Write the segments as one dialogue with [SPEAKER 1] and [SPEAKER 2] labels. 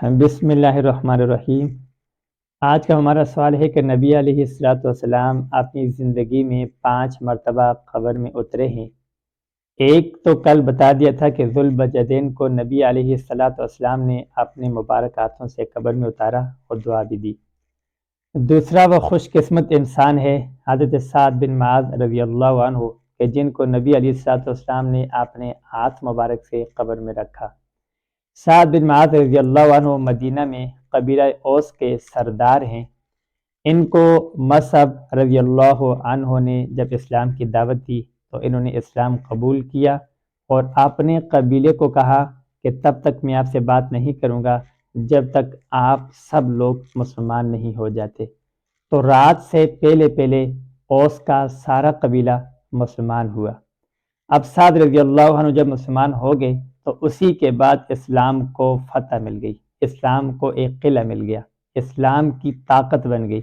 [SPEAKER 1] بسم اللہ الرحمن الرحیم۔ آج کا ہمارا سوال ہے کہ نبی علیہ الصلوۃ والسلام اپنی زندگی میں 5 مرتبہ قبر میں اترے ہیں۔ ایک تو کل بتا دیا تھا کہ ذوالبجدین کو نبی علیہ الصلوۃ والسلام نے اپنے مبارک ہاتھوں سے قبر میں اتارا اور دعا بھی دی۔ دوسرا وہ خوش قسمت انسان ہے حضرت سعد بن معاذ رضی اللہ عنہ کہ جن کو نبی علیہ الصلوۃ والسلام نے اپنے ہاتھ مبارک سے قبر میں رکھا۔ سعد بن معاذ رضی اللہ عنہ مدینہ میں قبیلہ اوس کے سردار ہیں۔ ان کو مصعب رضی اللہ عنہ نے جب اسلام کی دعوت دی تو انہوں نے اسلام قبول کیا اور اپنے قبیلے کو کہا کہ تب تک میں آپ سے بات نہیں کروں گا جب تک آپ سب لوگ مسلمان نہیں ہو جاتے۔ تو رات سے پہلے اوس کا سارا قبیلہ مسلمان ہوا۔ اب سعد رضی اللہ عنہ جب مسلمان ہو گئے تو اسی کے بعد اسلام کو فتح مل گئی، اسلام کو ایک قلعہ مل گیا، اسلام کی طاقت بن گئی۔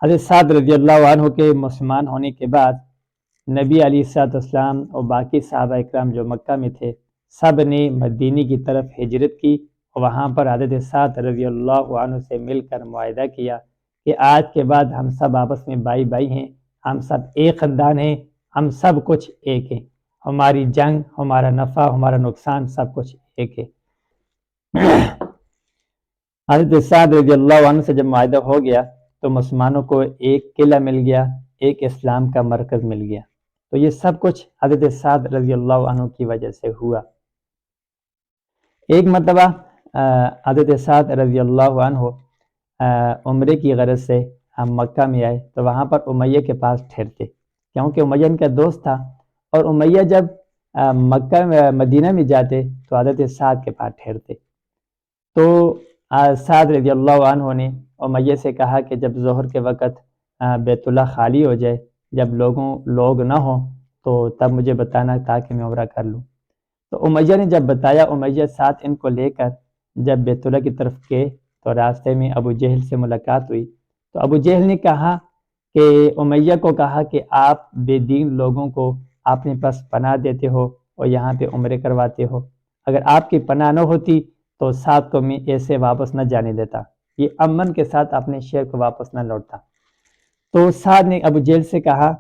[SPEAKER 1] حضرت سعد رضی اللہ عنہ کے مسلمان ہونے کے بعد نبی علیہ الصلوۃ والسلام اور باقی صحابہ اکرام جو مکہ میں تھے سب نے مدینے کی طرف ہجرت کی اور وہاں پر حضرت سعد رضی اللہ عنہ سے مل کر معاہدہ کیا کہ آج کے بعد ہم سب آپس میں بھائی بھائی ہیں، ہم سب ایک خاندان ہیں، ہم سب کچھ ایک ہیں، ہماری جنگ، ہمارا نفع، ہمارا نقصان سب کچھ ایک ہے۔ حضرت سعد رضی اللہ عنہ سے جب معاہدہ ہو گیا تو مسلمانوں کو ایک قلعہ مل گیا، ایک اسلام کا مرکز مل گیا۔ تو یہ سب کچھ حضرت سعد رضی اللہ عنہ کی وجہ سے ہوا۔ ایک مرتبہ حضرت سعد رضی اللہ عنہ عمرے کی غرض سے ہم مکہ میں آئے تو وہاں پر امیہ کے پاس ٹھہرتے، کیونکہ امیہ ان کا دوست تھا، اور امیہ جب مکہ مدینہ میں جاتے تو حضرت سعد کے پاس ٹھہرتے۔ تو سعد رضی اللہ عنہ نے امیہ سے کہا کہ جب ظہر کے وقت بیت اللہ خالی ہو جائے، جب لوگ نہ ہوں تو تب مجھے بتانا تاکہ میں عمرہ کر لوں۔ تو امیہ نے جب بتایا، امیہ ساتھ ان کو لے کر جب بیت اللہ کی طرف گئے تو راستے میں ابو جہل سے ملاقات ہوئی۔ تو ابو جہل نے کہا کہ امیہ کو کہا کہ آپ بے دین لوگوں کو اپنے پاس پناہ دیتے ہو اور یہاں پہ عمرے کرواتے ہو، اگر آپ کی پناہ نہ ہوتی تو سعد کو میں ایسے واپس نہ جانے دیتا، یہ امن کے ساتھ اپنے شہر کو واپس نہ لوٹتا۔ تو سعد نے ابو جہل سے کہا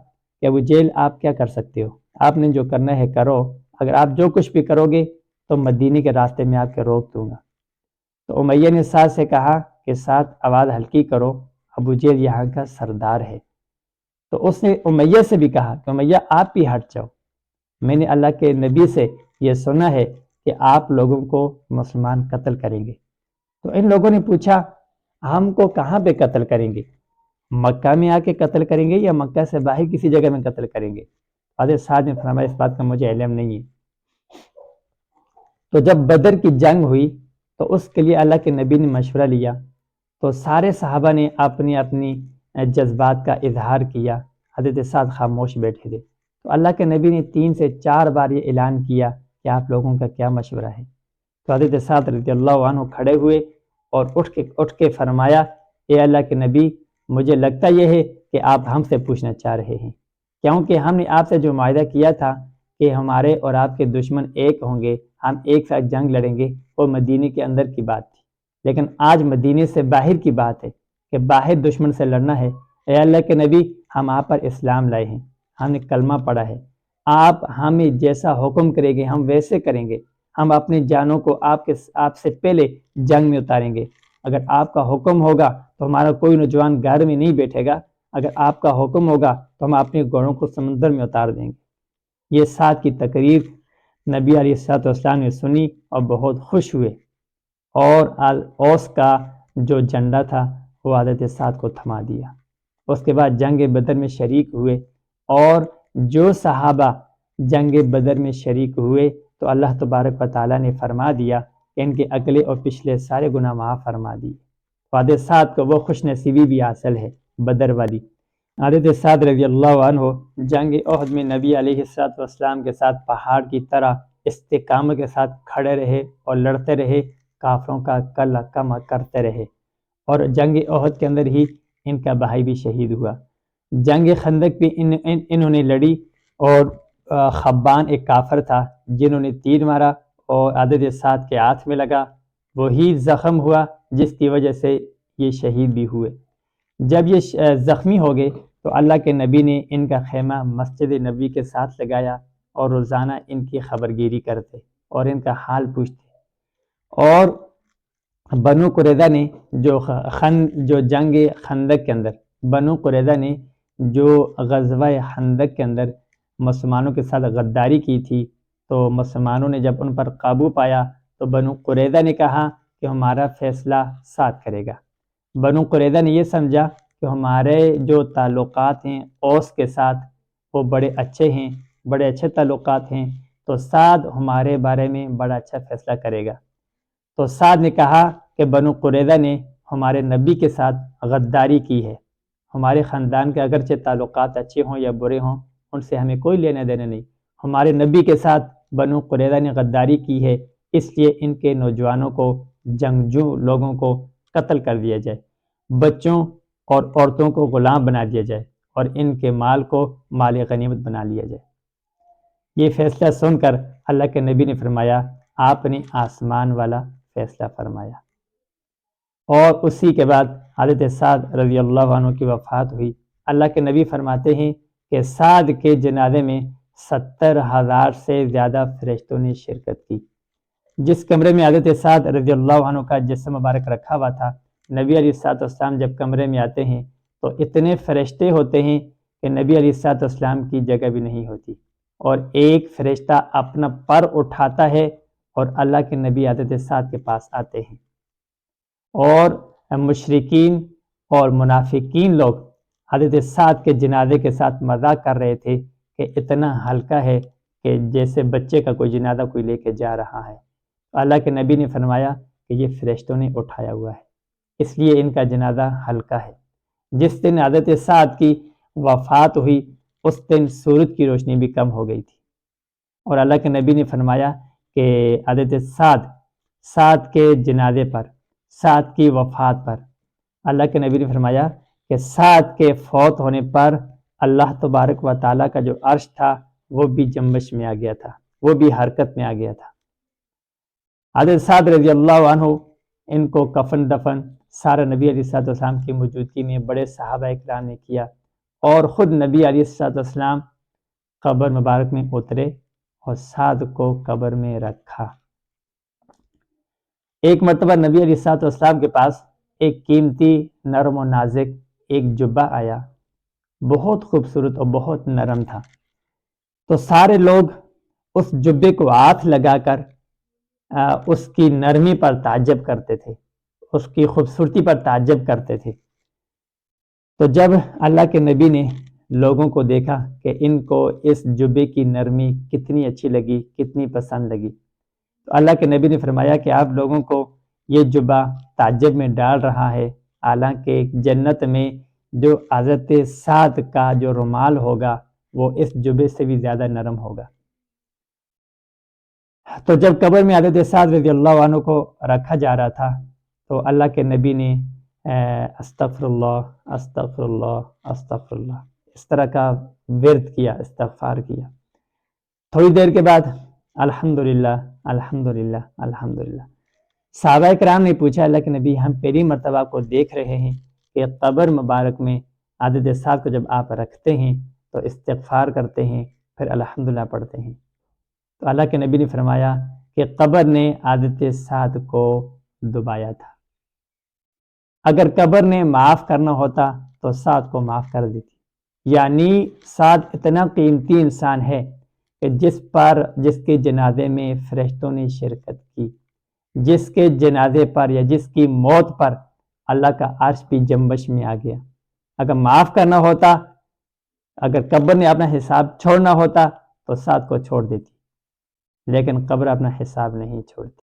[SPEAKER 1] کہ ابو جہل آپ کیا کر سکتے ہو، آپ نے جو کرنا ہے کرو، اگر آپ جو کچھ بھی کرو گے تو مدینے کے راستے میں آپ کے روک دوں گا۔ تو امیہ نے سعد سے کہا کہ سعد آواز ہلکی کرو، ابو جہل یہاں کا سردار ہے۔ تو اس نے امیہ سے بھی کہا کہ امیہ آپ بھی ہٹ جاؤ، میں نے اللہ کے نبی سے یہ سنا ہے کہ آپ لوگوں کو مسلمان قتل کریں گے۔ تو ان لوگوں نے پوچھا ہم کو کہاں پہ قتل کریں گے، مکہ میں آ کے قتل کریں گے یا مکہ سے باہر کسی جگہ میں قتل کریں گے؟ حضرت سعد نے فرمایا اس بات کا مجھے علم نہیں ہے۔ تو جب بدر کی جنگ ہوئی تو اس کے لیے اللہ کے نبی نے مشورہ لیا، تو سارے صحابہ نے اپنی اپنی جذبات کا اظہار کیا، حضرت سعد خاموش بیٹھے تھے۔ تو اللہ کے نبی نے 3 سے 4 بار یہ اعلان کیا کہ آپ لوگوں کا کیا مشورہ ہے۔ تو حضرت سعد رضی اللہ عنہ کھڑے ہوئے اور اٹھ کے فرمایا، اے اللہ کے نبی، مجھے لگتا یہ ہے کہ آپ ہم سے پوچھنا چاہ رہے ہیں، کیونکہ ہم نے آپ سے جو معاہدہ کیا تھا کہ ہمارے اور آپ کے دشمن ایک ہوں گے، ہم ایک ساتھ جنگ لڑیں گے، وہ مدینے کے اندر کی بات تھی، لیکن آج مدینے سے باہر کی بات ہے کہ باہر دشمن سے لڑنا ہے۔ اے اللہ کے نبی، ہم آپ پر اسلام لائے ہیں، ہم نے کلمہ پڑھا ہے، آپ ہمیں جیسا حکم کریں گے ہم ویسے کریں گے، ہم اپنی جانوں کو آپ سے پہلے جنگ میں اتاریں گے، اگر آپ کا حکم ہوگا تو ہمارا کوئی نوجوان گھر میں نہیں بیٹھے گا، اگر آپ کا حکم ہوگا تو ہم اپنے گھوڑوں کو سمندر میں اتار دیں گے۔ یہ سعد کی تقریر نبی علیہ الصلوۃ والسلام نے سنی اور بہت خوش ہوئے، اور اوس کا جو جھنڈا تھا وہ حضرت سعد کو تھما دیا۔ اس کے بعد جنگ بدر میں شریک ہوئے، اور جو صحابہ جنگ بدر میں شریک ہوئے تو اللہ تبارک و تعالیٰ نے فرما دیا کہ ان کے اگلے اور پچھلے سارے گناہ معاف فرما دیے۔ حضرت سعد کو وہ خوش نصیبی بھی حاصل ہے بدر والی۔ حضرت سعد رضی اللہ عنہ جنگ احد میں نبی علیہ الصلوۃ والسلام کے ساتھ پہاڑ کی طرح استقامت کے ساتھ کھڑے رہے اور لڑتے رہے، کافروں کا کم کرتے رہے، اور جنگ احد کے اندر ہی ان کا بھائی بھی شہید ہوا۔ جنگ خندق بھی انہوں نے لڑی، اور خبان ایک کافر تھا جنہوں نے تیر مارا اور حضرت سعد کے ہاتھ میں لگا وہی زخم ہوا جس کی وجہ سے یہ شہید بھی ہوئے۔ جب یہ زخمی ہو گئے تو اللہ کے نبی نے ان کا خیمہ مسجد نبی کے ساتھ لگایا اور روزانہ ان کی خبرگیری کرتے اور ان کا حال پوچھتے۔ اور بنو قریظہ نے جو جنگ خندق کے اندر بنو قریظہ نے جو غزوہ خندق کے اندر مسلمانوں کے ساتھ غداری کی تھی، تو مسلمانوں نے جب ان پر قابو پایا تو بنو قریظہ نے کہا کہ ہمارا فیصلہ ساتھ کرے گا۔ بنو قریظہ نے یہ سمجھا کہ ہمارے جو تعلقات ہیں اوس کے ساتھ وہ بڑے اچھے تعلقات ہیں، تو سعد ہمارے بارے میں بڑا اچھا فیصلہ کرے گا۔ تو سعد نے کہا کہ بنو قریظہ نے ہمارے نبی کے ساتھ غداری کی ہے، ہمارے خاندان کے اگرچہ تعلقات اچھے ہوں یا برے ہوں ان سے ہمیں کوئی لینے دینے نہیں، ہمارے نبی کے ساتھ بنو قریظہ نے غداری کی ہے، اس لیے ان کے نوجوانوں کو، جنگجو لوگوں کو قتل کر دیا جائے، بچوں اور عورتوں کو غلام بنا دیا جائے اور ان کے مال کو مال غنیمت بنا لیا جائے۔ یہ فیصلہ سن کر اللہ کے نبی نے فرمایا آپ نے آسمان والا فیصلہ فرمایا۔ اور اسی کے بعد حضرت سعد رضی اللہ عنہ کی وفات ہوئی۔ اللہ کے نبی فرماتے ہیں کہ سعد کے جنازے میں 70,000 سے زیادہ فرشتوں نے شرکت کی۔ جس کمرے میں حضرت سعد رضی اللہ عنہ کا جسم مبارک رکھا ہوا تھا، نبی علیہ الصلوۃ والسلام جب کمرے میں آتے ہیں تو اتنے فرشتے ہوتے ہیں کہ نبی علیہ الصلوۃ والسلام کی جگہ بھی نہیں ہوتی، اور ایک فرشتہ اپنا پر اٹھاتا ہے اور اللہ کے نبی حضرت سعد کے پاس آتے ہیں، اور مشرکین اور منافقین لوگ حضرت سعد کے جنازے کے ساتھ مذاق کر رہے تھے کہ اتنا ہلکا ہے کہ جیسے بچے کا کوئی جنازہ کوئی لے کے جا رہا ہے۔ اللہ کے نبی نے فرمایا کہ یہ فرشتوں نے اٹھایا ہوا ہے، اس لیے ان کا جنازہ ہلکا ہے۔ جس دن حضرت سعد کی وفات ہوئی اس دن سورج کی روشنی بھی کم ہو گئی تھی، اور اللہ کے نبی نے فرمایا کہ حضرت سعد کے جنازے پر، سعد کی وفات پر اللہ کے نبی نے فرمایا کہ سعد کے فوت ہونے پر اللہ تبارک و تعالیٰ کا جو عرش تھا وہ بھی جنبش میں آ گیا تھا، وہ بھی حرکت میں آ گیا تھا۔ حضرت سعد رضی اللہ عنہ ان کو کفن دفن سارا نبی علیہ الصلوۃ والسلام کی موجودگی میں بڑے صحابہ اکرام نے کیا، اور خود نبی علیہ الصلوۃ والسلام قبر مبارک میں اترے اور سعد کو قبر میں رکھا۔ ایک مرتبہ نبی علیہ الصلوۃ والسلام کے پاس ایک قیمتی نرم و نازک ایک جبہ آیا، بہت خوبصورت اور بہت نرم تھا، تو سارے لوگ اس جبے کو ہاتھ لگا کر اس کی نرمی پر تعجب کرتے تھے، اس کی خوبصورتی پر تعجب کرتے تھے۔ تو جب اللہ کے نبی نے لوگوں کو دیکھا کہ ان کو اس جبے کی نرمی کتنی اچھی لگی، کتنی پسند لگی، تو اللہ کے نبی نے فرمایا کہ آپ لوگوں کو یہ جبہ تعجب میں ڈال رہا ہے، حالانکہ جنت میں جو حضرت سعد کا جو رومال ہوگا وہ اس جبے سے بھی زیادہ نرم ہوگا۔ تو جب قبر میں حضرت سعد رضی اللہ عنہ کو رکھا جا رہا تھا تو اللہ کے نبی نے استغفر اللہ استغفر اللہ استغفر اللہ اس طرح کا ورد کیا، استغفار کیا۔ تھوڑی دیر کے بعد الحمدللہ الحمدللہ الحمدللہ۔ صحابہ کرام نے پوچھا اللہ کے نبی ہم پہلی مرتبہ کو دیکھ رہے ہیں کہ قبر مبارک میں حضرت سعد کو جب آپ رکھتے ہیں تو استغفار کرتے ہیں پھر الحمدللہ پڑھتے ہیں۔ تو اللہ کے نبی نے فرمایا کہ قبر نے حضرت سعد کو دبایا تھا، اگر قبر نے معاف کرنا ہوتا تو سعد کو معاف کر دیتی۔ یعنی سعد اتنا قیمتی انسان ہے کہ جس کے جنازے میں فرشتوں نے شرکت کی، جس کے جنازے پر یا جس کی موت پر اللہ کا عرش بھی جنبش میں آ گیا۔ اگر معاف کرنا ہوتا، اگر قبر نے اپنا حساب چھوڑنا ہوتا تو سعد کو چھوڑ دیتی، لیکن قبر اپنا حساب نہیں چھوڑتی۔